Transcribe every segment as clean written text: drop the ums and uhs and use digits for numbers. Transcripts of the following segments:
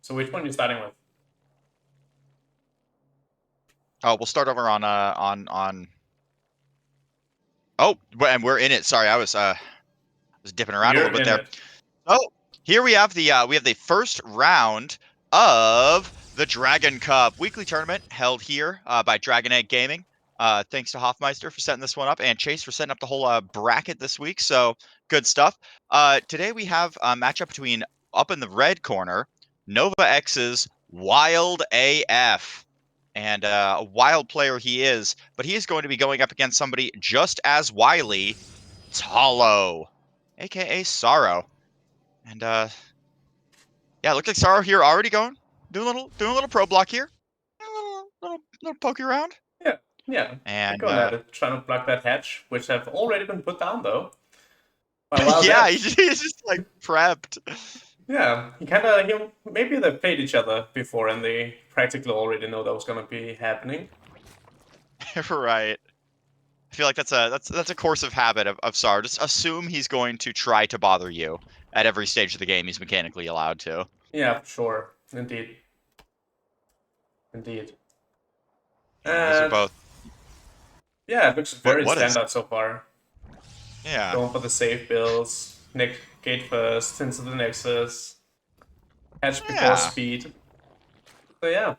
So which one are you starting with? Oh, we'll start over on. Oh, and we're in it. Sorry, I was dipping around a You're little bit in there. it. Oh, here we have the first round of the Dragon Cup weekly tournament held here by Dragon Egg Gaming. Thanks to Hoffmeister for setting this one up, and Chase for setting up the whole bracket this week. So good stuff. Today we have a matchup between, up in the red corner, NovaX's WildAF. And a wild player he is, but he is going to be going up against somebody just as wily, Talo, aka Sorrow. And yeah, looks like Sorrow here already doing a little pro block here. A little pokey around. Yeah, yeah. They're And going at it, trying to block that hatch, which have already been put down though. By Wild yeah, F. he's just like prepped. Yeah, maybe they played each other before and they practically already know that was gonna be happening. Right. I feel like that's a course of habit of Sorrow. Just assume he's going to try to bother you at every stage of the game he's mechanically allowed to. Yeah, for sure. Indeed. Indeed. And these are And both yeah, it looks very what is standard so far. yeah. Going for the safe builds. Nick gate first into the Nexus. Hatch before Yeah. speed. So yeah.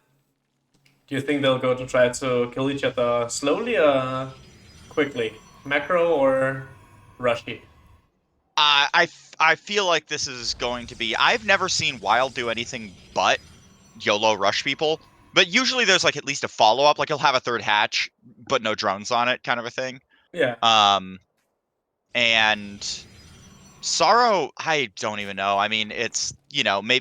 Do you think they'll go to try to kill each other slowly or quickly? Macro or rushy? I feel like this is going to be. I've never seen Wild do anything but YOLO rush people. But usually there's like at least a follow up. Like he'll have a third hatch, but no drones on it, kind of a thing. Yeah. Um, and Sorrow, I don't even know. I mean, it's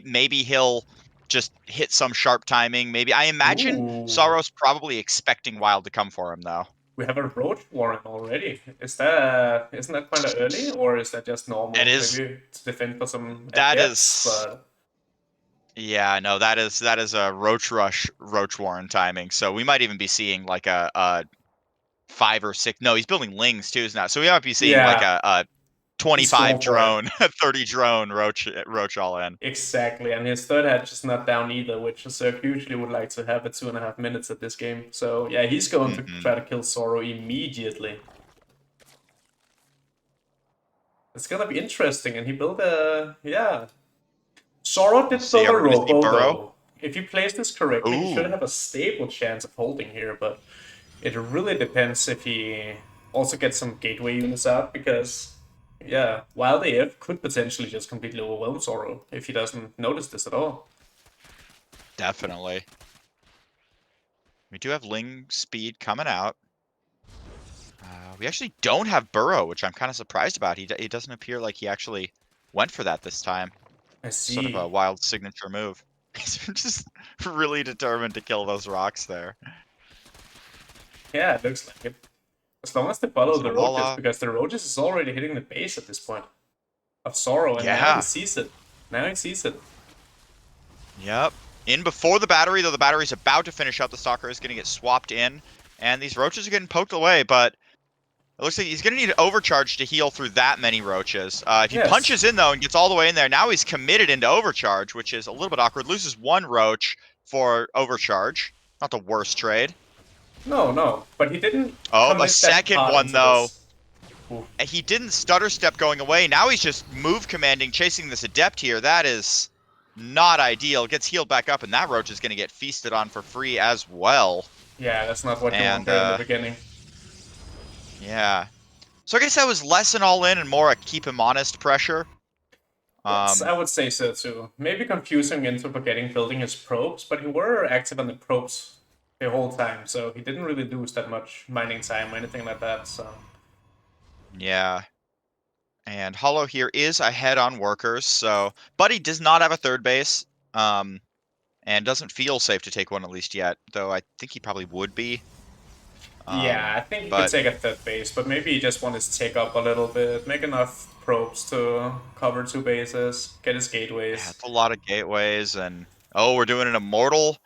maybe he'll just hit some sharp timing. Maybe I imagine Ooh. Sorrow's probably expecting Wild to come for him though. We have a roach warren already. Isn't that kind of early, or is that just It normal? is. Maybe to defend for some That adepts, is. but Yeah, no, that is a Roach Warren timing. So we might even be seeing like a 5 or 6. No, he's building Lings too now. So we might be seeing like yeah, a he's 25 going for it. drone, 30 drone Roach all in. Exactly, and his third hatch is not down either, which Zerg usually would like to have at 2.5 minutes at this game. So yeah, he's going to Hmm. try to kill Sorrow immediately. It's gonna be interesting, and he built a yeah. Sorrow We'll did see. build a Are we going to see robo Burrow? though. If you place this correctly, he should Ooh, have a stable chance of holding here, but it really depends if he also gets some gateway units out, because yeah, WildAF could potentially just completely overwhelm Sorrow if he doesn't notice this at all. definitely. We do have Ling speed coming out. We actually don't have Burrow, which I'm kind of surprised about. He doesn't appear like he actually went for that this time. I Sort of a see. wild signature move. He's just really determined to kill those rocks there. Yeah, it looks like it. As long as they follow Is it the a wall roaches, off? because the roaches is already hitting the base at this point of Sorrow, and now he Yeah. sees it. Now he sees it. Yep. In before the battery, though the battery's about to finish up. The stalker is going to get swapped in, and these roaches are getting poked away, but it looks like he's going to need an overcharge to heal through that many roaches. If he Yes. punches in, though, and gets all the way in there, now he's committed into overcharge, which is a little bit awkward. Loses one roach for overcharge. Not the worst trade. No, no, but he didn't Oh, a commit that second hard one, into though. this. Oof. And he didn't stutter step going away. Now he's just move commanding, chasing this adept here. That is not ideal. Gets healed back up, and that roach is going to get feasted on for free as well. Yeah, that's not what you want And there in the beginning. yeah. So I guess that was less an all in and more a keep him honest pressure. Yes, Um, I would say so too. Maybe confusing into forgetting building his probes, but he were active on the probes the whole time, so he didn't really lose that much mining time or anything like that. So yeah. And Hollow here is ahead on workers, so Buddy does not have a third base. And doesn't feel safe to take one at least yet, though I think he probably would be. yeah, I think he could But take a third base, but maybe he just wants to take up a little bit, make enough probes to cover two bases, get his yeah, gateways. it's a lot of gateways, and oh, we're doing an immortal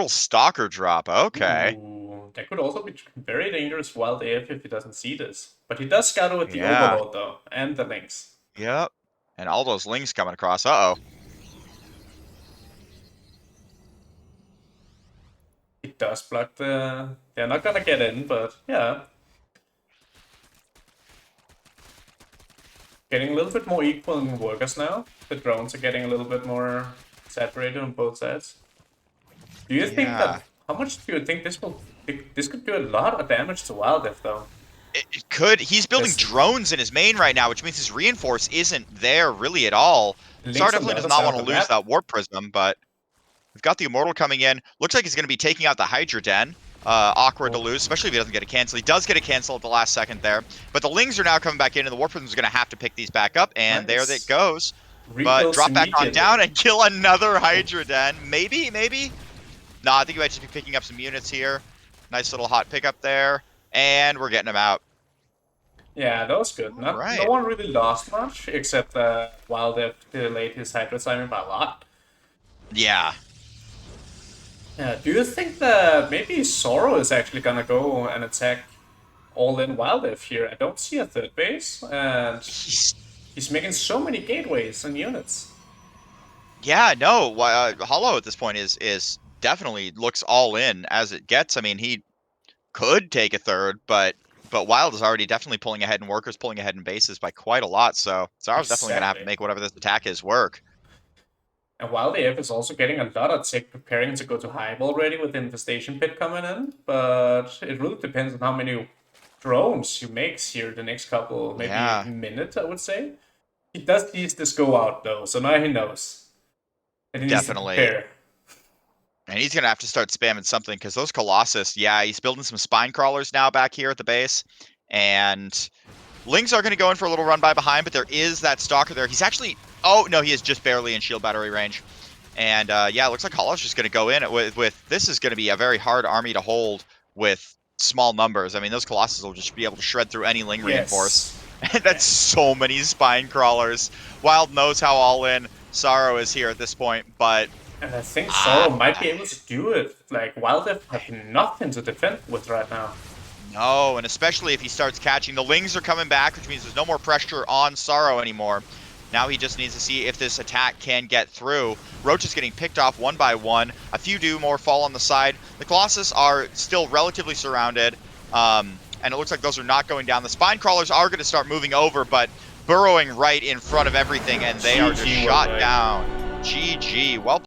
stalker drop. Okay. Ooh, that could also be very dangerous wild AF if he doesn't see this. But he does scatter with the Yeah. Overload though, and the links. 'Cause. Yep. And all those lings coming across. Uh-oh. it does block the... They're not gonna get in, but yeah. Getting a little bit more equal in workers now. The drones are getting a little bit more saturated on both sides. Do you think Yeah. that... How much do you think this will... This could do a lot of damage to WildAF, though. It could. He's building Yes. drones in his main right now, which means his reinforce isn't there really at all. Sar Link's on definitely the does other not side want of to the lose map. that Warp Prism, but we've got the Immortal coming in. Looks like he's going to be taking out the Hydra Den. Awkward to lose, especially if he doesn't get a cancel. He does get a cancel at the last second there. But the Lings are now coming back in, and the Warp Prism is going to have to pick these back up, and there Nice. it goes. But Rebuilds drop back on immediately. down and kill another Hydra Den. Maybe, maybe? Nah, I think he might just be picking up some units here. Nice little hot pickup there. And we're getting him out. Yeah, that was good. No Right. one really lost much, except WildAF delayed his Hydra timing by a lot. Yeah. Yeah, do you think that maybe Sorrow is actually gonna go and attack all-in WildAF here? I don't see a third base, and he's making so many gateways and units. Yeah, no, Hollow at this point is definitely looks all in as it gets. I mean, he could take a third, but Wild is already definitely pulling ahead in workers, pulling ahead in bases by quite a lot. So Zara's definitely going to have to Exactly. make whatever this attack is work. And WildAF is also getting a lot of tech preparing to go to Hive already with the Infestation Pit coming in, but it really depends on how many drones he makes here the next couple, maybe Yeah. minutes, I would say. He does use this go out though, so now he knows. And he needs to Definitely. prepare. And he's going to have to start spamming something because those Colossus, yeah, he's building some spine crawlers now back here at the base. And Lings are going to go in for a little run by behind, but there is that Stalker there. He's actually... Oh, no, he is just barely in shield battery range. And yeah, it looks like Hollow's just going to go in with... This is going to be a very hard army to hold with small numbers. I mean, those Colossus will just be able to shred through any Ling reinforce. And that's so many spine crawlers. Wild knows how all in Sorrow is here at this point, but... And I think Sorrow might be able to do it. Like, WildAF have nothing to defend with right now. No, and especially if he starts catching. The Lings are coming back, which means there's no more pressure on Sorrow anymore. Now he just needs to see if this attack can get through. Roach is getting picked off one by one. A few do more fall on the side. The Colossus are still relatively surrounded, and it looks like those are not going down. The Spine Crawlers are going to start moving over, but burrowing right in front of everything, and they are just GG, shot Worldwide. down. GG. Well